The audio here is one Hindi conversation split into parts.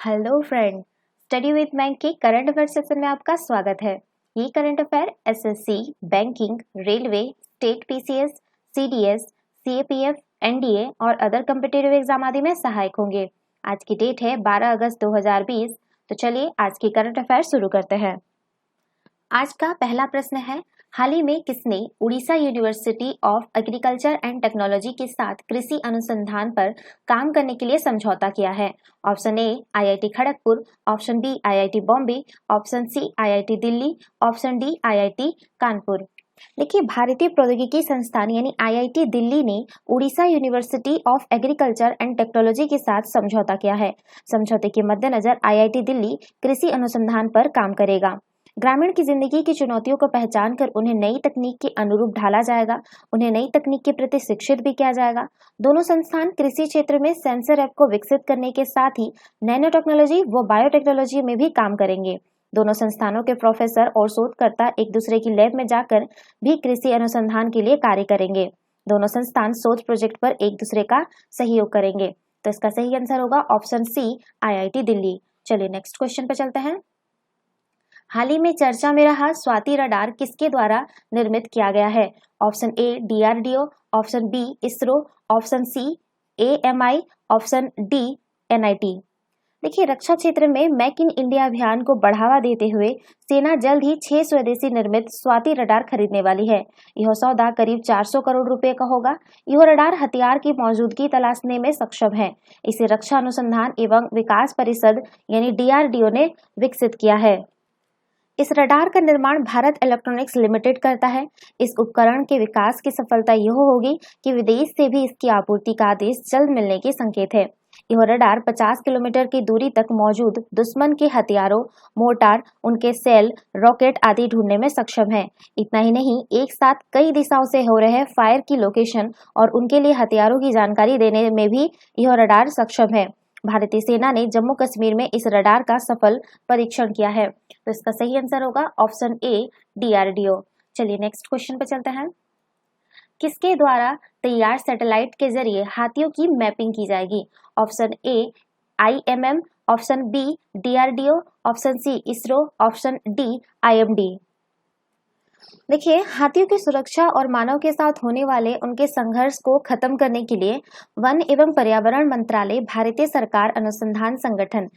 Hello friend, study with bank के करंट अफेयर सेक्शन में आपका स्वागत है। ये current affair SSC, banking, railway, state PCS, CDS, CAPF, NDA और अदर कॉम्पिटिटिव एग्जाम आदि में सहायक होंगे। आज की डेट है 12 अगस्त 2020। तो चलिए आज की करंट अफेयर शुरू करते हैं। आज का पहला प्रश्न है, हाल ही में किसने Orissa university of agriculture and technology के साथ कृषि अनुसंधान पर काम करने के लिए समझौता किया है? Option A IIT Kharagpur, option B IIT Bombay, option C IIT Delhi, option D IIT Kanpur. देखिए, भारतीय प्रौद्योगिकी संस्थान यानी आईआईटी दिल्ली ने Orissa university of agriculture and technology के साथ समझौता किया है। समझौते के मद्देनजर आईआईटी दिल्ली कृषि अनुसंधान पर काम करेगा। ग्रामीण की जिंदगी की चुनौतियों को पहचान कर उन्हें नई तकनीक के अनुरूप ढाला जाएगा, उन्हें नई तकनीक के प्रति शिक्षित भी किया जाएगा। दोनों संस्थान कृषि क्षेत्र में सेंसर ऐप को विकसित करने के साथ ही नैनो टेक्नोलॉजी व बायोटेक्नोलॉजी में भी काम करेंगे। दोनों संस्थानों के प्रोफेसर और शोधकर्ता एक दूसरे की लैब में जाकर भी कृषि अनुसंधान के लिए कार्य करेंगे। दोनों संस्थान शोध प्रोजेक्ट पर एक दूसरे का सहयोग करेंगे। तो इसका सही आंसर होगा ऑप्शन सी आईआईटी दिल्ली। चलिए नेक्स्ट क्वेश्चन पे चलते हैं। हाल ही में चर्चा में रहा स्वाति रडार किसके द्वारा निर्मित किया गया है? Option A DRDO, option B ISRO, option C AMI, option D NIT. देखिए, रक्षा क्षेत्र में मेक इन इंडिया अभियान को बढ़ावा देते हुए सेना जल्द ही 6 स्वदेशी निर्मित स्वाति रडार खरीदने वाली है। यह सौदा करीब 400 करोड़ रुपए का होगा। यह रडार हथियार की मौजूदगी तलाशने में सक्षम है। इसे रक्षा अनुसंधान एवं विकास परिषद यानी डीआरडीओ ने विकसित किया है। इस रडार का निर्माण भारत इलेक्ट्रॉनिक्स लिमिटेड करता है। इस उपकरण के विकास की सफलता यह होगी कि विदेश से भी इसकी आपूर्ति का आदेश जल्द मिलने के संकेत है। यह रडार 50 किलोमीटर की दूरी तक मौजूद दुश्मन के हथियारों, मोर्टार, उनके सेल, रॉकेट आदि ढूंढने में सक्षम है। इतना ही नहीं, एक साथ कई दिशाओं से हो रहे फायर की लोकेशन और उनके लिए हथियारों की जानकारी देने में भी यह रडार सक्षम है। भारतीय सेना ने जम्मू कश्मीर में इस रडार का सफल परीक्षण किया है। तो इसका सही आंसर होगा ऑप्शन ए डीआरडीओ। चलिए नेक्स्ट क्वेश्चन पे चलते हैं। किसके द्वारा तैयार सैटेलाइट के जरिए हाथियों की मैपिंग की जाएगी? Option A IMM, option B DRDO, option C ISRO, option D IMD. देखिए, हाथियों की सुरक्षा और मानव के साथ होने वाले उनके संघर्ष को खत्म करने के लिए वन एवं पर्यावरण मंत्रालय भारतीय सरकार अनुसंधान संगठन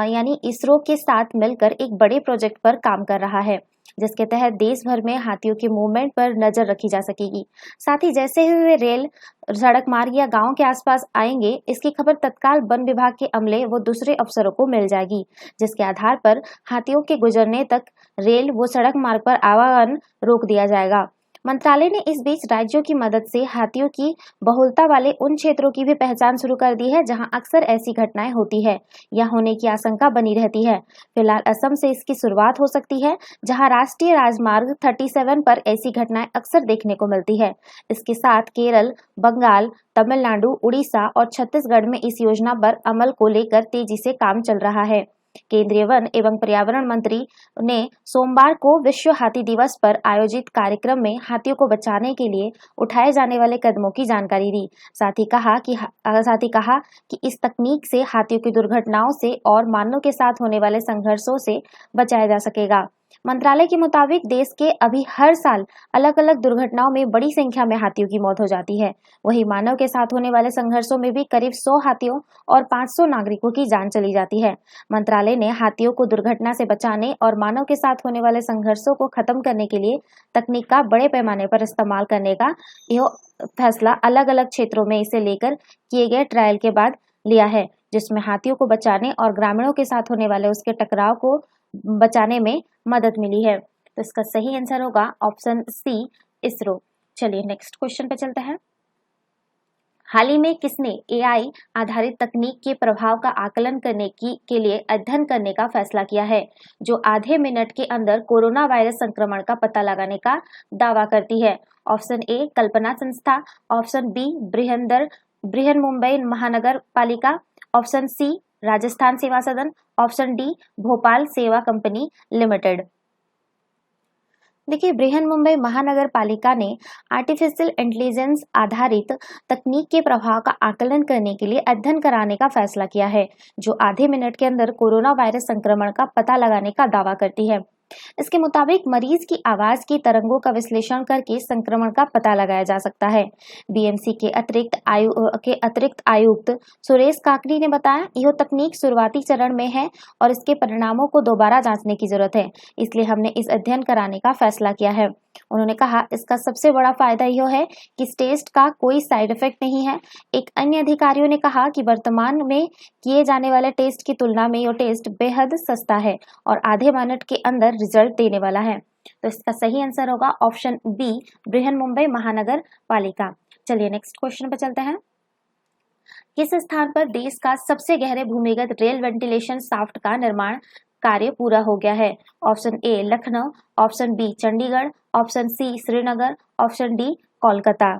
यानी इसरो के साथ मिलकर एक बड़े प्रोजेक्ट पर काम कर रहा है, जिसके तहत देश भर में हाथियों के मूवमेंट पर नजर रखी जा सकेगी। साथ ही जैसे ही वे रेल, सड़क मार्ग या गांव के आसपास आएंगे, इसकी खबर तत्काल वन विभाग के अमले व दूसरे अफसरों को मिल जाएगी, जिसके आधार पर हाथियों के गुजरने तक रेल व सड़क मार्ग पर आवागमन रोक दिया जाएगा। मंत्रालय ने इस बीच राज्यों की मदद से हाथियों की बहुलता वाले उन क्षेत्रों की भी पहचान शुरू कर दी है जहां अक्सर ऐसी घटनाएं होती है या होने की आशंका बनी रहती है। फिलहाल असम से इसकी शुरुआत हो सकती है, जहां राष्ट्रीय राजमार्ग 37 पर ऐसी घटनाएं अक्सर देखने को मिलती है। इसके साथ केरल, बंगाल, तमिलनाडु, उड़ीसा और छत्तीसगढ़ में इस योजना पर अमल को लेकर तेजी से काम चल रहा है। केंद्रीय वन एवं पर्यावरण मंत्री ने सोमवार को विश्व हाथी दिवस पर आयोजित कार्यक्रम में हाथियों को बचाने के लिए उठाए जाने वाले कदमों की जानकारी दी। साथ ही कहा कि इस तकनीक से हाथियों की दुर्घटनाओं से और मानव के साथ होने वाले संघर्षों से बचाया जा सकेगा। मंत्रालय के मुताबिक देश के अभी हर साल अलग अलग दुर्घटनाओं में बड़ी संख्या में हाथियों की मौत हो जाती है। वहीं मानव के साथ होने वाले संघर्षों में भी करीब 100 हाथियों और 500 नागरिकों की जान चली जाती है। मंत्रालय ने हाथियों को दुर्घटना से बचाने और मानव के साथ होने वाले संघर्षों को खत्म करने के लिए तकनीक का बड़े पैमाने पर इस्तेमाल करने का यह फैसला अलग अलग क्षेत्रों में इसे लेकर किए गए ट्रायल के बाद लिया है, जिसमें हाथियों को बचाने और ग्रामीणों के साथ होने वाले उसके टकराव को बचाने में मदद मिली है। तो इसका सही आंसर होगा ऑप्शन सी इसरो। चलिए नेक्स्ट क्वेश्चन पे चलते हैं। हाल ही में किसने एआई आधारित तकनीक के प्रभाव का आकलन करने के लिए अध्ययन करने का फैसला किया है, जो आधे मिनट के अंदर कोरोना वायरस संक्रमण का पता लगाने का दावा करती है? ऑप्शन ए कल्पना संस्था, ऑप्शन बी बृहन मुंबई महानगर पालिका, ऑप्शन सी राजस्थान सेवा सदन, ऑप्शन डी भोपाल सेवा कंपनी लिमिटेड। देखिए, बृहन मुंबई महानगर पालिका ने आर्टिफिशियल इंटेलिजेंस आधारित तकनीक के प्रभाव का आकलन करने के लिए अध्ययन कराने का फैसला किया है, जो आधे मिनट के अंदर कोरोना वायरस संक्रमण का पता लगाने का दावा करती है। इसके मुताबिक मरीज की आवाज की तरंगों का विश्लेषण करके संक्रमण का पता लगाया जा सकता है। बीएमसी के अतिरिक्त आयुक्त सुरेश काकड़ी ने बताया, यह तकनीक शुरुआती चरण में है और इसके परिणामों को दोबारा जांचने की जरूरत है, इसलिए हमने इस अध्ययन कराने का फैसला किया है। उन्होंने कहा, इसका सबसे बड़ा फायदा यह है कि इस टेस्ट का कोई साइड इफेक्ट नहीं है। एक अन्य अधिकारियों ने कहा कि वर्तमान में किए जाने वाले टेस्ट की तुलना में यह टेस्ट बेहद सस्ता है और आधे मिनट के अंदर रिजल्ट देने वाला है। तो इसका सही आंसर होगा ऑप्शन बी, बृहन मुंबई महानगर पालिका। चलिए नेक्स्ट क्वेश्चन पर चलते हैं। किस स्थान पर देश का सबसे गहरे भूमिगत रेल वेंटिलेशन शाफ्ट का निर्माण कार्य पूरा हो गया है? Option A Lucknow, option B Chandigarh, option C Srinagar, option D Kolkata.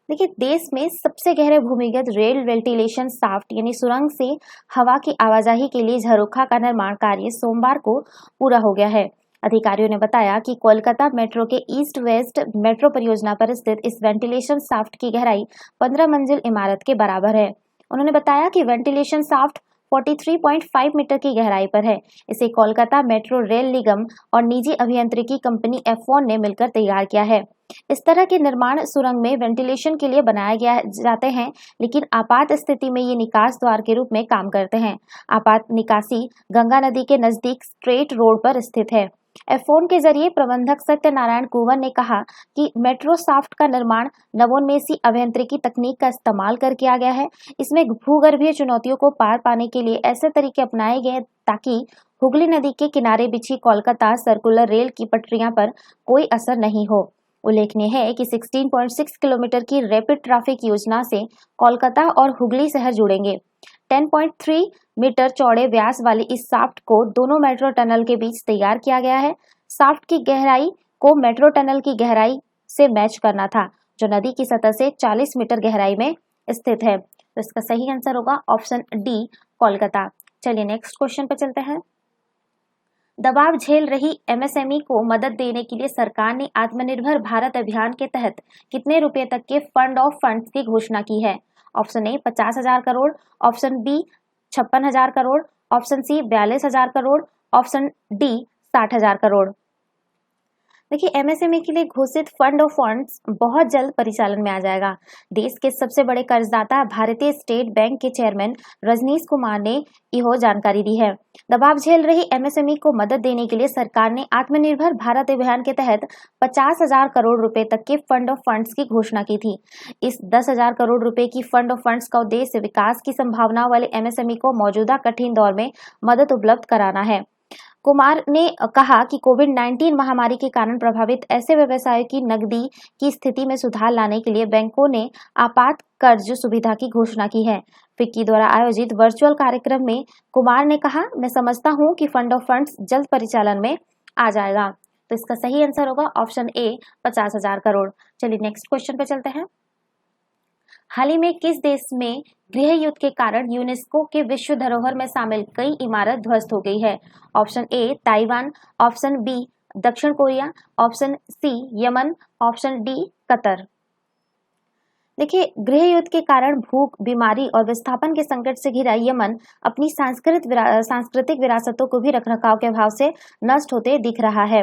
देखिए, देश में सबसे गहरे भूमिगत रेल वेंटिलेशन शाफ्ट यानी सुरंग से हवा की आवाजाही के लिए झरोखा का निर्माण कार्य सोमवार को पूरा हो गया है। अधिकारियों ने बताया कि कोलकाता मेट्रो के ईस्ट वेस्ट मेट्रो परियोजना पर स्थित इस वेंटिलेशन शाफ्ट की गहराई 15 मंजिल इमारत के बराबर है। उन्होंने बताया कि वेंटिलेशन शाफ्ट 43.5 मीटर की गहराई पर है। इसे कोलकाता मेट्रो रेल निगम और निजी अभियांत्रिकी कंपनी F1 ने मिलकर तैयार किया है। इस तरह के निर्माण सुरंग में वेंटिलेशन के लिए बनाए जाते हैं, लेकिन आपात स्थिति में ये निकास द्वार के रूप में काम करते हैं। आपात निकासी गंगा नदी के नजदीक स्ट्रेट रोड पर स्थित है। F1 के जरिए प्रबंधक सत्यनारायण कुंवर ने कहा कि मेट्रो शाफ्ट का निर्माण नवोन्मेषी अभियांत्रिकी तकनीक का इस्तेमाल कर किया गया है। इसमें भूगर्भीय चुनौतियों को पार पाने के लिए ऐसे तरीके अपनाए गए ताकि हुगली नदी के किनारे बिछी कोलकाता सर्कुलर रेल की पटरियां पर कोई असर नहीं हो। उल्लेखनीय है कि 16.6 किलोमीटर की रैपिड ट्रैफिक योजना से कोलकाता और हुगली शहर जुड़ेंगे। 10.3 मीटर चौड़े व्यास वाली इस शाफ्ट को दोनों मेट्रो टनल के बीच तैयार किया गया है। शाफ्ट की गहराई को मेट्रो टनल की गहराई से मैच करना था, जो नदी की सतह से 40 मीटर गहराई में स्थित है। तो इसका सही आंसर होगा ऑप्शन डी, कोलकाता। चलिए नेक्स्ट क्वेश्चन पे चलते हैं। दबाव झेल रही एमएसएमई को मदद देने के लिए सरकार ने आत्मनिर्भर भारत अभियान के तहत कितने रुपए तक के फंड ऑफ फंड्स की घोषणा की है? Option A 50,000 crore, option B 56,000 crore, option C 42,000 crore, option D 60,000 crore. देखिए, एमएसएमई के लिए घोषित फंड ऑफ फंड्स बहुत जल्द परिचालन में आ जाएगा। देश के सबसे बड़े कर्जदाता भारतीय स्टेट बैंक के चेयरमैन रजनीश कुमार ने यह जानकारी दी है। दबाव झेल रही एमएसएमई को मदद देने के लिए सरकार ने आत्मनिर्भर भारत अभियान के तहत 50,000 करोड़ रुपए तक के फंड ऑफ फंड्स की घोषणा की थी। इस 10,000 करोड़ रुपए की फंड ऑफ फंड्स का उद्देश्य विकास की संभावनाओं वाले एमएसएमई को मौजूदा कठिन दौर में मदद उपलब्ध कराना है। कुमार ने कहा कि कोविड-19 महामारी के कारण प्रभावित ऐसे व्यवसायों की नकदी की स्थिति में सुधार लाने के लिए बैंकों ने आपात कर्ज सुविधा की घोषणा की है। फिक्की द्वारा आयोजित वर्चुअल कार्यक्रम में कुमार ने कहा, मैं समझता हूं कि फंड ऑफ फंड्स जल्द परिचालन में आ जाएगा। तो इसका सही आंसर होगा ऑप्शन ए 50,000 करोड़। चलिए नेक्स्ट क्वेश्चन पे चलते हैं। हाल ही में किस देश में गृह युद्ध के कारण यूनेस्को के विश्व धरोहर में शामिल कई इमारत ध्वस्त हो गई है? Option A Taiwan, option B दक्षिण Korea, option C Yemen, option D Qatar. देखिए, गृह युद्ध के कारण भूख, बीमारी और विस्थापन के संकट से घिरा यमन अपनी सांस्कृतिक विरासतों को भी रखरखाव के अभाव से नष्ट होते दिख रहा है।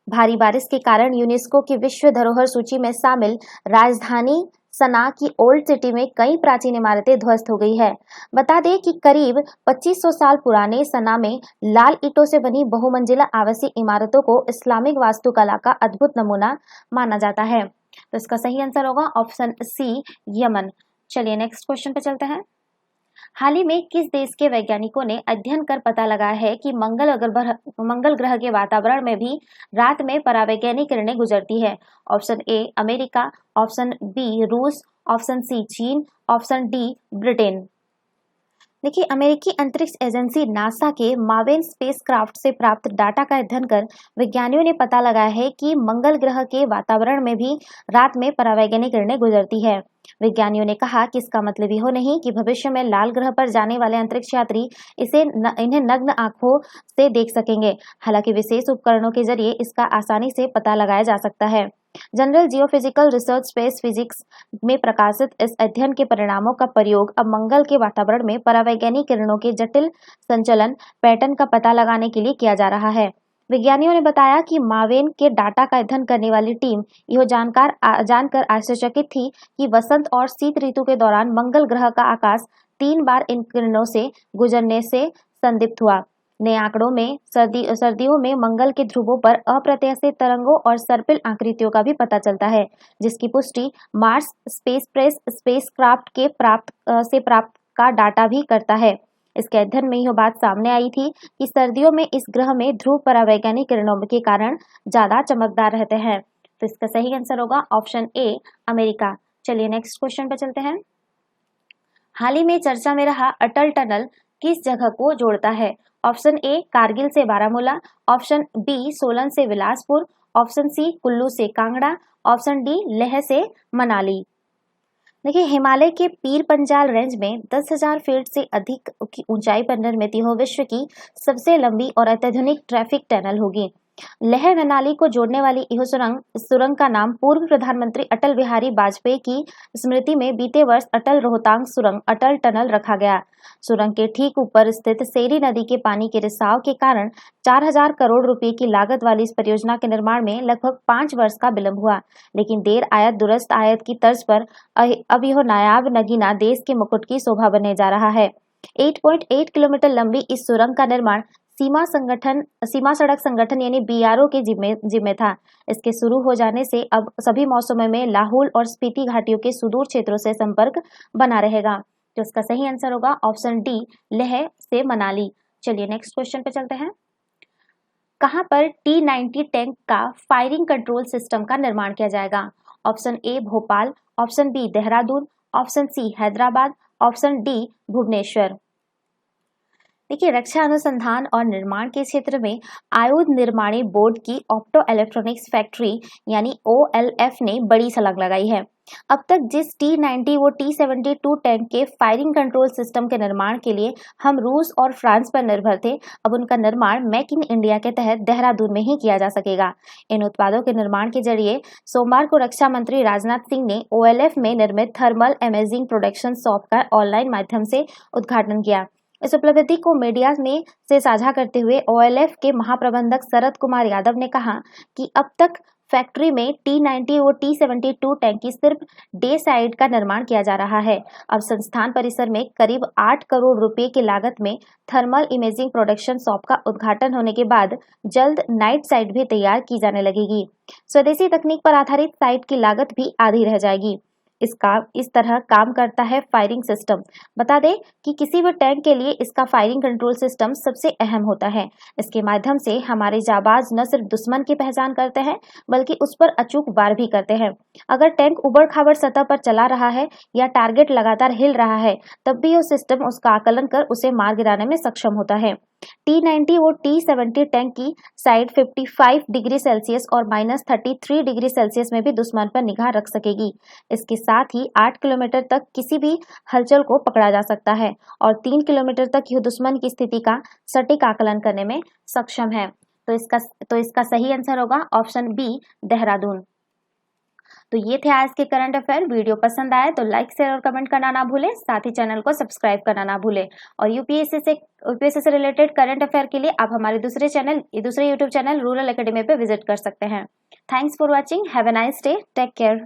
भारी बारिश के कारण यूनेस्को की विश्व धरोहर सूची में शामिल राजधानी सना की ओल्ड सिटी में कई प्राचीन इमारतें ध्वस्त हो गई है। बता दें कि करीब 2500 साल पुराने सना में लाल ईंटों से बनी बहुमंजिला आवासीय इमारतों को इस्लामिक वास्तुकला का अद्भुत नमूना माना जाता है। तो इसका सही आंसर होगा ऑप्शन सी यमन। चलिए नेक्स्ट क्वेश्चन पे चलते हैं। हाल ही में किस देश के वैज्ञानिकों ने अध्ययन कर पता लगाया है कि मंगल ग्रह के वातावरण में भी रात में परावैज्ञानिक किरणें गुजरती है? Option A America, option B रूस, ऑप्शन सी चीन, ऑप्शन डी ब्रिटेन। देखिए, अमेरिकी अंतरिक्ष एजेंसी नासा के मावेन स्पेसक्राफ्ट से प्राप्त डाटा का अध्ययन कर वैज्ञानिकों ने पता लगाया है कि मंगल ग्रह के वातावरण में भी रात में परावैज्ञानिक किरणें गुजरती है। वैज्ञानिकों ने कहा कि इसका मतलब यह नहीं कि भविष्य में लाल ग्रह पर जाने वाले अंतरिक्ष यात्री इन्हें नग्न आंखों से देख सकेंगे। हालांकि विशेष उपकरणों के जरिए इसका आसानी से पता लगाया जा सकता है। General geophysical research space physics में प्रकाशित इस अध्ययन के परिणामों का प्रयोग अब मंगल के वातावरण में परावैज्ञानिक किरणों के जटिल संचलन पैटर्न का पता लगाने के लिए किया जा रहा है। वैज्ञानिकों ने बताया कि मावेन के डाटा का अध्ययन करने वाली टीम यह जानकर आश्चर्यचकित थी कि वसंत और शीत ऋतु के दौरान मंगल ग्रह का आकाश 3 बार इन किरणों से गुजरने से संदिग्ध हुआ। नए आंकड़ों में सर्दियों में मंगल के ध्रुवों पर अप्रत्याशित तरंगों और सर्पिल आकृतियों का भी पता चलता है, जिसकी पुष्टि मार्स स्पेसक्राफ्ट के प्राप्त का डाटा भी करता है। इसके अध्ययन में यह बात सामने आई थी कि सर्दियों में इस ग्रह में ध्रुव परावैज्ञानिक किरणों के कारण ज्यादा चमकदार रहते हैं। तो इसका सही आंसर होगा ऑप्शन ए, अमेरिका। चलिए नेक्स्ट क्वेश्चन पर चलते हैं। हाल ही में चर्चा में रहा अटल टनल किस जगह को जोड़ता है? ऑप्शन ए, कारगिल से बारामूला, ऑप्शन बी, सोलन से बिलासपुर, ऑप्शन सी, कुल्लू से कांगड़ा, ऑप्शन डी, लेह से मनाली। देखिए, हिमालय के पीर पंजाल रेंज में 10,000 फीट से अधिक की ऊंचाई पर निर्मित यह विश्व की सबसे लंबी और अत्याधुनिक ट्रैफिक टनल होगी। लेह मनाली को जोड़ने वाली यह सुरंग का नाम पूर्व प्रधानमंत्री अटल बिहारी वाजपेयी की स्मृति में बीते वर्ष अटल रोहतांग सुरंग अटल टनल रखा गया। सुरंग के ठीक ऊपर स्थित सेरी नदी के पानी के रिसाव के कारण 4,000 करोड़ रुपए की लागत वाली इस परियोजना के निर्माण में लगभग 5 वर्ष का विलंब हुआ, लेकिन देर आयत दुरुस्त आयत की तर्ज पर अब यह नायाब नगीना देश के मुकुट की शोभा बनने जा रहा है। 8.8 किलोमीटर लंबी इस सुरंग का निर्माण सीमा सड़क संगठन यानी BRO के जिम्मे था। इसके शुरू हो जाने से अब सभी मौसमों में लाहौल और स्पीति घाटियों के सुदूर क्षेत्रों से संपर्क बना रहेगा। तो इसका सही आंसर होगा ऑप्शन डी, लेह से मनाली। चलिए नेक्स्ट क्वेश्चन पे चलते हैं। कहां पर T-90 टैंक का फायरिंग कंट्रोल सिस्टम का निर्माण किया जाएगा? Option A, Bhopal, option B, Dehradun, option C, Hyderabad, option D, Bhubaneswar. देखिए, रक्षा अनुसंधान और निर्माण के क्षेत्र में आयुध निर्माणी बोर्ड की ऑप्टो इलेक्ट्रॉनिक्स फैक्ट्री यानी OLF ने बड़ी छलांग लगाई है। अब तक जिस T-90 व T-72 टैंक के फायरिंग कंट्रोल सिस्टम के निर्माण के लिए हम रूस और फ्रांस पर निर्भर थे, अब उनका निर्माण मेक इन इंडिया के तहत देहरादून में ही किया जा सकेगा। इन उत्पादों के निर्माण के जरिए सोमवार को रक्षा मंत्री राजनाथ सिंह ने OLF में निर्मित थर्मल इमेजिंग प्रोडक्शन शॉप का ऑनलाइन माध्यम से उद्घाटन किया। इस उपलब्धि को मीडिया में से साझा करते हुए OLF के महाप्रबंधक शरद कुमार यादव ने कहा कि अब तक फैक्ट्री में T-90 और T-72 टैंक की सिर्फ डे साइड का निर्माण किया जा रहा है। अब संस्थान परिसर में करीब 8 करोड़ रुपए की लागत में थर्मल इमेजिंग प्रोडक्शन शॉप का उद्घाटन होने के बाद जल्द नाइट साइट भी तैयार की जाने लगेगी। स्वदेशी तकनीक पर आधारित साइट की लागत भी आधी रह जाएगी। इस तरह काम करता है फायरिंग सिस्टम। बता दें कि किसी भी टैंक के लिए इसका फायरिंग कंट्रोल सिस्टम सबसे अहम होता है। इसके माध्यम से हमारे जाबाज न सिर्फ दुश्मन की पहचान करते हैं बल्कि उस पर अचूक वार भी करते हैं। अगर टैंक उबड़-खाबड़ सतह पर चला रहा है या टारगेट लगातार हिल रहा है, तब भी यह सिस्टम उसका आकलन कर उसे मार गिराने में सक्षम होता है। T-90 और T-70 टैंक की साइड 55 डिग्री सेल्सियस और -33 डिग्री सेल्सियस में भी दुश्मन पर निगाह रख सकेगी। इसके साथ ही 8 किलोमीटर तक किसी भी हलचल को पकड़ा जा सकता है और 3 किलोमीटर तक यह दुश्मन की स्थिति का सटीक आकलन करने में सक्षम है। तो इसका सही आंसर होगा ऑप्शन बी, देहरादून। तो ये थे आज के करंट अफेयर। वीडियो पसंद आए तो लाइक शेयर और कमेंट करना ना भूलें, साथ ही चैनल को सब्सक्राइब करना ना भूलें। और यूपीएससी से रिलेटेड करंट अफेयर के लिए आप हमारे दूसरे यूट्यूब चैनल रूरल एकेडमी पे विजिट कर सकते हैं। Thanks for watching, have a nice day, take care.